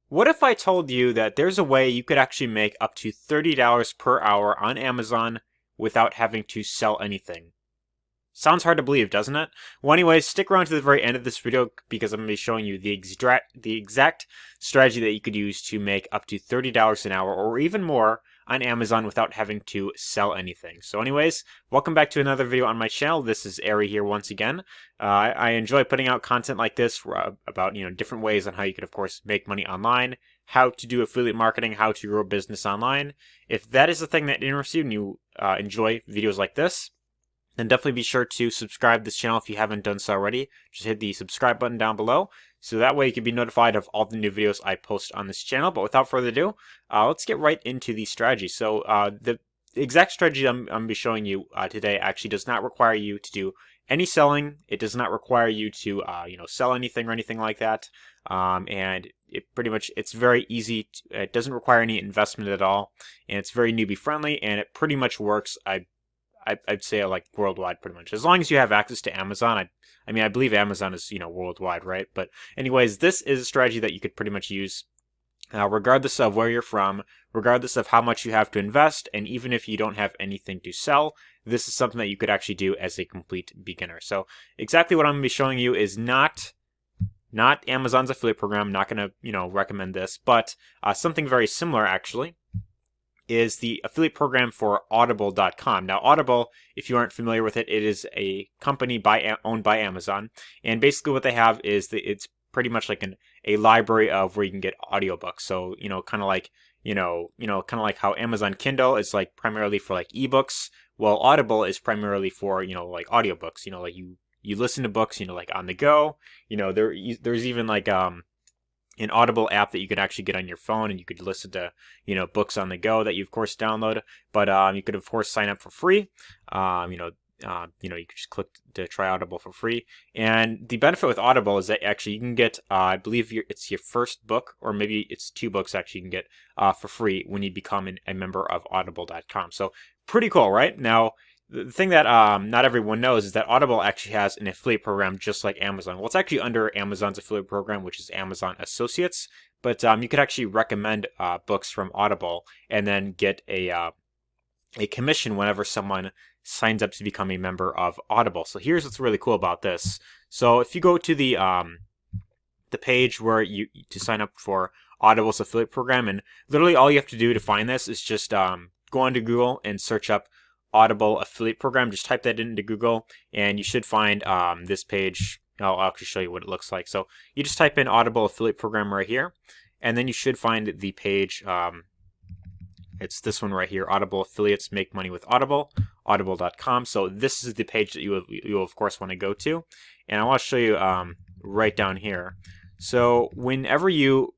What if I told you that there's a way you could actually make up to $30 per hour on Amazon without having to sell anything? Sounds hard to believe, doesn't it? Well, anyways, stick around to the very end of this video because I'm going to be showing you the exact strategy that you could use to make up to $30 an hour or even more on Amazon without having to sell anything. So anyways, welcome back to another video on my channel. This is Arie here once again. I enjoy putting out content like this about different ways on how you could, of course, make money online, how to do affiliate marketing, how to grow a business online. If that is the thing that interests you and you enjoy videos like this, then definitely be sure to subscribe to this channel if you haven't done so already. Just hit the subscribe button down below, so that way you can be notified of all the new videos I post on this channel. But without further ado, let's get right into the strategy. So the exact strategy I'm going to be showing you today actually does not require you to do any selling. It does not require you to sell anything or anything like that. And it's very easy. It doesn't require any investment at all, and it's very newbie friendly, and it pretty much works. I'd say like worldwide pretty much. As long as you have access to Amazon. I mean, I believe Amazon is, worldwide, right? But anyways, this is a strategy that you could pretty much use regardless of where you're from, regardless of how much you have to invest, and even if you don't have anything to sell, this is something that you could actually do as a complete beginner. So exactly what I'm going to be showing you is not Amazon's affiliate program. I'm not going to, recommend this, but something very similar actually is the affiliate program for Audible.com. Now, Audible, if you aren't familiar with it, it is a company owned by Amazon, and basically what they have is it's pretty much like a library of where you can get audiobooks. So kind of like how Amazon Kindle is like primarily for like ebooks. Well, Audible is primarily for like audiobooks. Like you listen to books like on the go. There's even like an Audible app that you could actually get on your phone, and you could listen to books on the go that you of course download. But you could of course sign up for free. You could just click to try Audible for free. And the benefit with Audible is that actually you can get I believe it's your first book, or maybe it's 2 books actually you can get for free when you become a member of Audible.com. So pretty cool, right? Now, the thing that not everyone knows is that Audible actually has an affiliate program just like Amazon. Well, it's actually under Amazon's affiliate program, which is Amazon Associates. But you could actually recommend books from Audible and then get a commission whenever someone signs up to become a member of Audible. So here's what's really cool about this. So if you go to the page where to sign up for Audible's affiliate program, and literally all you have to do to find this is just go onto Google and search up Audible affiliate program. Just type that into Google and you should find this page. I'll actually show you what it looks like. So you just type in Audible affiliate program right here, and then you should find the page. It's this one right here, Audible affiliates make money with Audible, audible.com. So this is the page that you will of course want to go to, and I want to show you right down here. So whenever you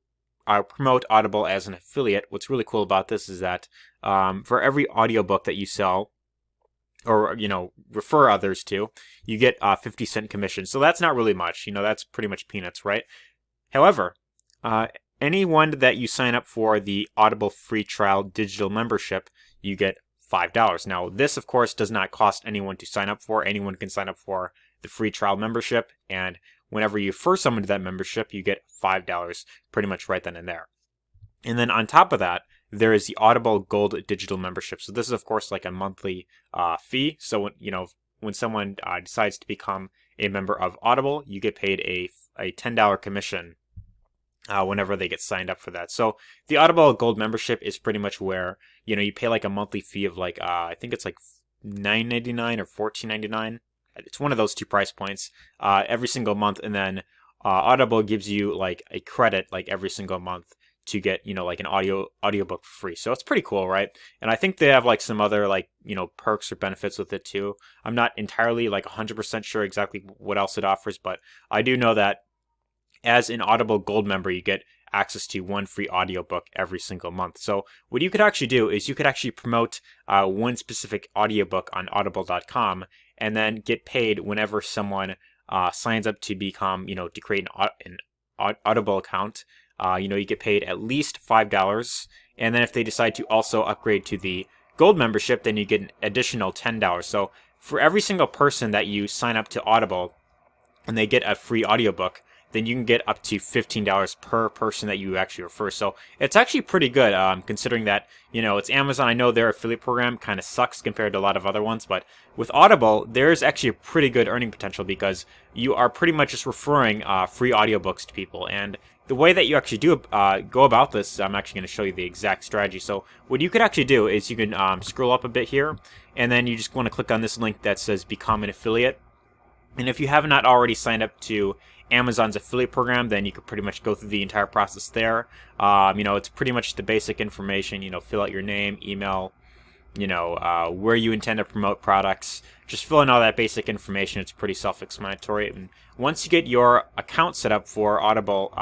promote Audible as an affiliate, what's really cool about this is that for every audiobook that you sell, or refer others to, you get 50-cent commission. So that's not really much. That's pretty much peanuts, right? However, anyone that you sign up for the Audible free trial digital membership, you get $5. Now, this of course does not cost anyone to sign up for. Anyone can sign up for the free trial membership, and whenever you refer someone to that membership, you get $5 pretty much right then and there. And then on top of that, there is the Audible Gold digital membership. So this is of course like a monthly fee. So when someone decides to become a member of Audible, you get paid a $10 commission whenever they get signed up for that. So the Audible Gold membership is pretty much where you pay like a monthly fee of like I think it's like $9.99 or $14.99. It's one of those 2 price points every single month, and then Audible gives you like a credit like every single month to get like an audiobook for free. So it's pretty cool, right? And I think they have like some other like perks or benefits with it too. I'm not entirely like 100% sure exactly what else it offers, but I do know that as an Audible Gold member, you get access to 1 free audiobook every single month. So what you could actually do is you could actually promote one specific audiobook on audible.com and then get paid whenever someone signs up to become, to create an Audible account. You get paid at least $5, and then if they decide to also upgrade to the Gold membership, then you get an additional $10. So for every single person that you sign up to Audible and they get a free audiobook, then you can get up to $15 per person that you actually refer. So it's actually pretty good, considering that, you know, it's Amazon. I know their affiliate program kind of sucks compared to a lot of other ones, but with Audible, there's actually a pretty good earning potential because you are pretty much just referring free audiobooks to people. And the way that you actually do go about this, I'm actually going to show you the exact strategy. So what you could actually do is you can scroll up a bit here, and then you just want to click on this link that says Become an Affiliate. And if you have not already signed up to Amazon's affiliate program, then you could pretty much go through the entire process there. You know, it's pretty much the basic information. You know, fill out your name, email, you know, where you intend to promote products. Just fill in all that basic information. It's pretty self-explanatory. And once you get your account set up for Audible,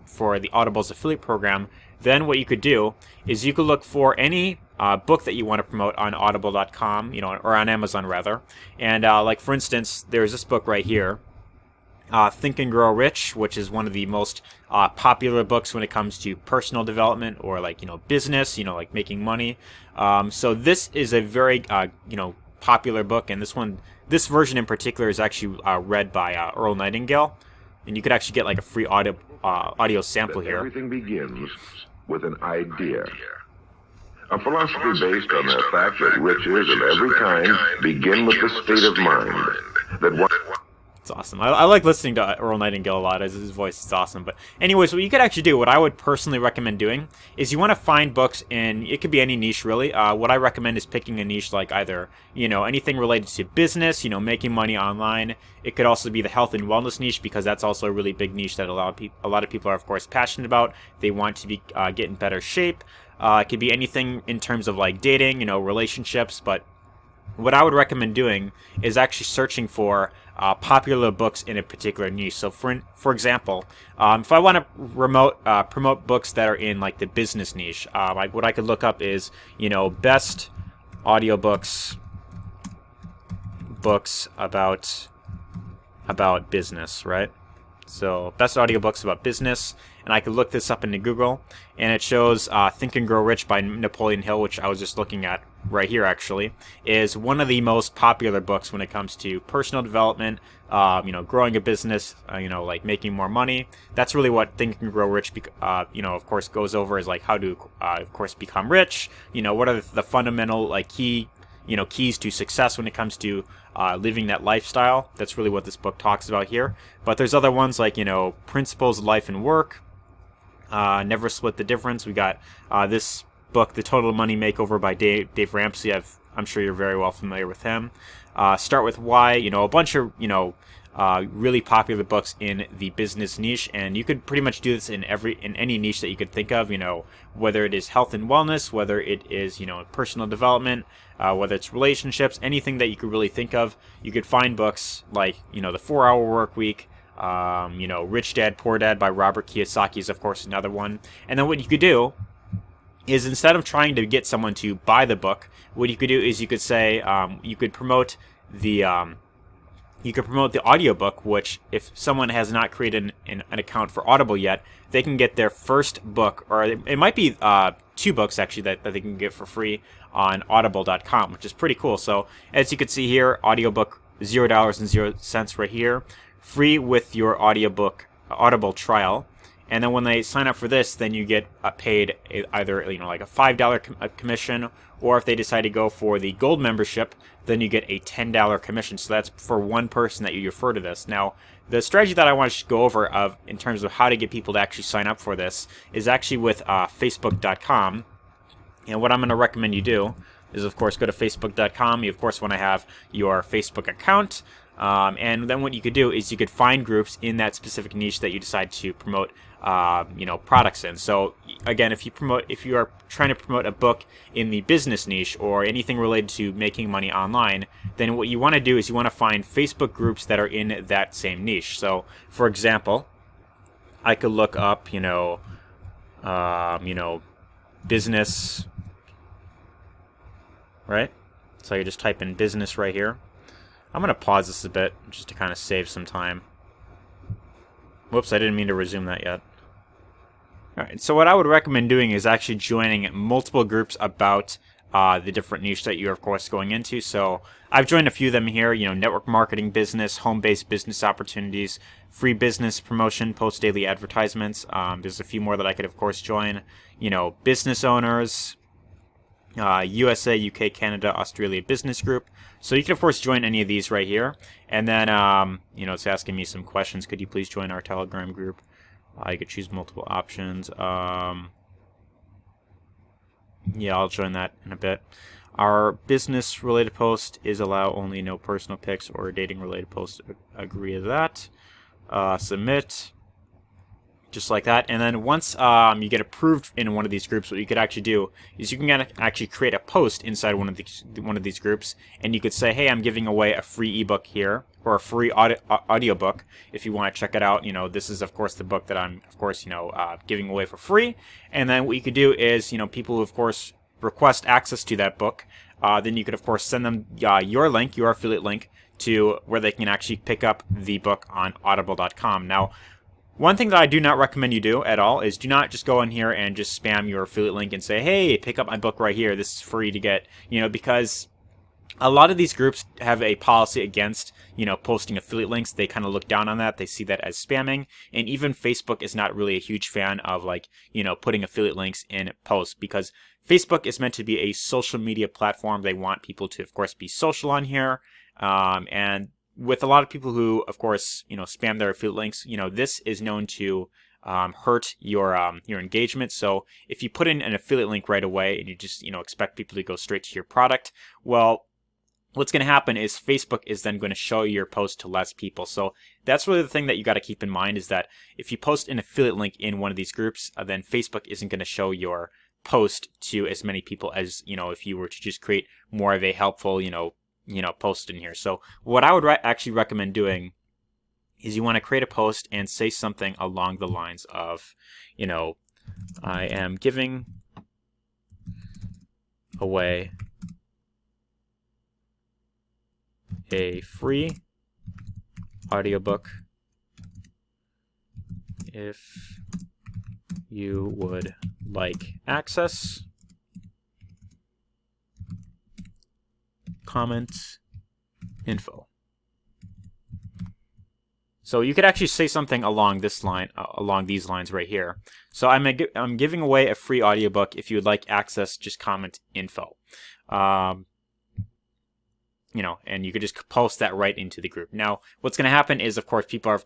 for the Audible's affiliate program, then what you could do is you could look for any book that you want to promote on audible.com, you know, or on Amazon rather. And like for instance, there's this book right here, Think and Grow Rich, which is one of the most popular books when it comes to personal development or like, you know, business, you know, like making money. So this is a very, you know, popular book, and this version in particular is actually read by Earl Nightingale, and you could actually get like a free audio sample here. Everything begins with an idea. A philosophy based on the fact that riches of every kind begin with the state of mind that one... It's awesome. I like listening to Earl Nightingale a lot, as his voice is awesome. But anyways, what you could actually do, what I would personally recommend doing, is you want to find books in, it could be any niche really. What I recommend is picking a niche like either, you know, anything related to business, you know, making money online. It could also be the health and wellness niche, because that's also a really big niche that a lot of people are, of course, passionate about. They want to be get in better shape. It could be anything in terms of like dating, you know, relationships. But what I would recommend doing is actually searching for popular books in a particular niche. So for example, if I want to promote books that are in like the business niche, what I could look up is, you know, best audiobooks about business, right? So best audiobooks about business, and I could look this up into Google, and it shows Think and Grow Rich by Napoleon Hill, which I was just looking at right here actually, is one of the most popular books when it comes to personal development, you know, growing a business, you know, like making more money. That's really what Think and Grow Rich, you know, of course goes over, is like how to, of course, become rich. You know, what are the fundamental like keys to success when it comes to living that lifestyle. That's really what this book talks about here. But there's other ones like, you know, Principles of Life and Work, Never Split the Difference. We got this book, The Total Money Makeover by Dave Ramsey. I'm sure you're very well familiar with him. Start with Why. You know, a bunch of, you know, really popular books in the business niche, and you could pretty much do this in any niche that you could think of. You know, whether it is health and wellness, whether it is, you know, personal development, whether it's relationships, anything that you could really think of. You could find books like, you know, The 4-Hour Work Week. You know, Rich Dad Poor Dad by Robert Kiyosaki is of course another one. And then what you could do is, instead of trying to get someone to buy the book, what you could do is you could say, you could promote the audiobook, which if someone has not created an account for Audible yet, they can get their first book, or it might be 2 books actually that they can get for free on audible.com, which is pretty cool. So as you can see here, audiobook $0.00 right here, free with your Audible trial. And then when they sign up for this, then you get paid either, you know, like a $5 commission, or if they decide to go for the gold membership, then you get a $10 commission. So that's for one person that you refer to this. Now, the strategy that I want to go over in terms of how to get people to actually sign up for this is actually with Facebook.com. And what I'm going to recommend you do is, of course, go to Facebook.com. You, of course, want to have your Facebook account. And then what you could do is you could find groups in that specific niche that you decide to promote, you know, products in. So again, if you are trying to promote a book in the business niche or anything related to making money online, then what you want to do is you want to find Facebook groups that are in that same niche. So for example, I could look up, you know, business, right? So you just type in business right here. I'm going to pause this a bit just to kind of save some time. Whoops, I didn't mean to resume that yet. Alright, so what I would recommend doing is actually joining multiple groups about the different niche that you're, of course, going into. So I've joined a few of them here, network marketing business, home-based business opportunities, free business promotion, post daily advertisements. There's a few more that I could, of course, join, business owners, USA, UK, Canada, Australia business group. So you can, of course, join any of these right here. And then, it's asking me some questions. Could you please join our Telegram group? You could choose multiple options. Yeah, I'll join that in a bit. Our business-related post is allow only, no personal pics or dating-related posts. Agree to that. Submit. Just like that. And then once you get approved in one of these groups, what you could actually do is you can actually create a post inside one of these groups, and you could say, hey, I'm giving away a free ebook here, or a free audio book if you want to check it out. This is, of course, the book that I'm, of course, giving away for free. And then what you could do is, people who, of course, request access to that book, then you could, of course, send them your link, your affiliate link, to where they can actually pick up the book on audible.com. Now, one thing that I do not recommend you do at all is do not just go in here and just spam your affiliate link and say, hey, pick up my book right here. This is free to get, because a lot of these groups have a policy against, posting affiliate links. They kind of look down on that. They see that as spamming. And even Facebook is not really a huge fan of, putting affiliate links in posts, because Facebook is meant to be a social media platform. They want people to, of course, be social on here. And with a lot of people who, of course, spam their affiliate links, this is known to hurt your engagement. So if you put in an affiliate link right away and you just, expect people to go straight to your product, well, what's going to happen is Facebook is then going to show your post to less people. So that's really the thing that you got to keep in mind, is that if you post an affiliate link in one of these groups, then Facebook isn't going to show your post to as many people as, if you were to just create more of a helpful, post in here. So what I would actually recommend doing is you want to create a post and say something along the lines of, I am giving away a free audiobook if you would like access. Comment info. So you could actually say something along this line, along these lines right here. So I'm giving away a free audiobook. If you would like access, just comment info. And you could just post that right into the group. Now, what's going to happen is, of course, people are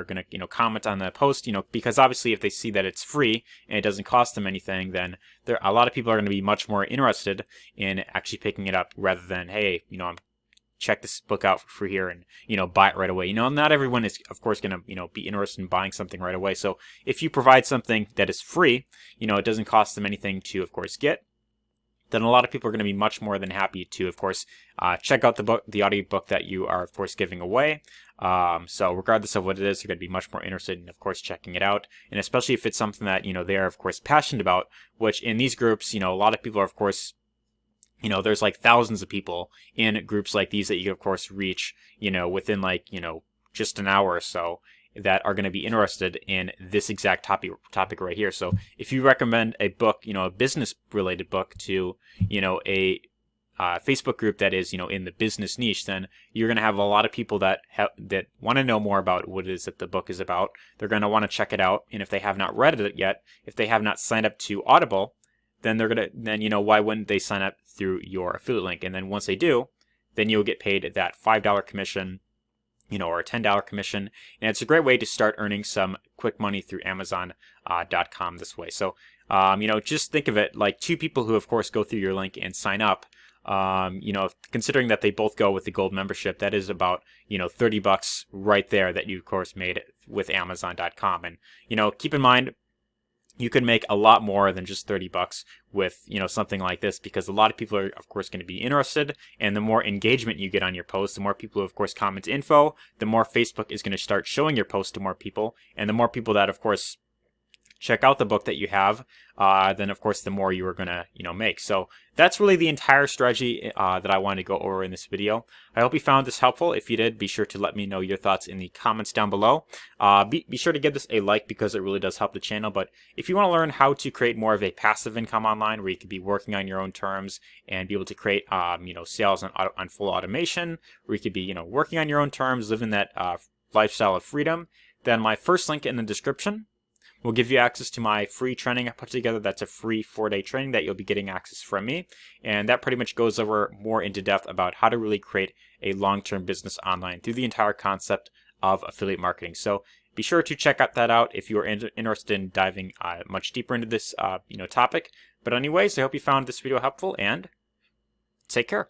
going to comment on the post, because obviously if they see that it's free and it doesn't cost them anything, then a lot of people are going to be much more interested in actually picking it up, rather than, hey, check this book out for free here and, buy it right away. Not everyone is, of course, going to, be interested in buying something right away. So if you provide something that is free, it doesn't cost them anything to, of course, get, then a lot of people are going to be much more than happy to, of course, check out the audiobook that you are, of course, giving away. So regardless of what it is, they're going to be much more interested in, of course, checking it out. And especially if it's something that, they are, of course, passionate about, which in these groups, a lot of people are, of course, there's like thousands of people in groups like these that you, of course, reach, within just an hour or so, that are going to be interested in this exact topic right here. So if you recommend a book, a business related book to, a Facebook group that is, in the business niche, then you're going to have a lot of people that want to know more about what it is that the book is about. They're going to want to check it out. And if they have not read it yet, if they have not signed up to Audible, then why wouldn't they sign up through your affiliate link? And then once they do, then you'll get paid that $5 commission, or a $10 commission. And it's a great way to start earning some quick money through Amazon.com this way. So, just think of it like two people who, of course, go through your link and sign up. Considering that they both go with the gold membership, that is about, $30 right there that you, of course, made with Amazon.com. And, keep in mind, you can make a lot more than just $30 with, something like this, because a lot of people are, of course, going to be interested. And the more engagement you get on your post, the more people who, of course, comment info, the more Facebook is going to start showing your post to more people. And the more people that, of course, check out the book that you have, then of course the more you are gonna make. So that's really the entire strategy that I wanted to go over in this video. I hope you found this helpful. If you did, be sure to let me know your thoughts in the comments down below. Be sure to give this a like because it really does help the channel. But if you want to learn how to create more of a passive income online, where you could be working on your own terms and be able to create sales on full automation, where you could be working on your own terms, living that lifestyle of freedom, then my first link in the description will give you access to my free training I put together. That's a free 4-day training that you'll be getting access from me. And that pretty much goes over more into depth about how to really create a long-term business online through the entire concept of affiliate marketing. So be sure to check that out if you're interested in diving much deeper into this topic. But anyways, I hope you found this video helpful, and take care.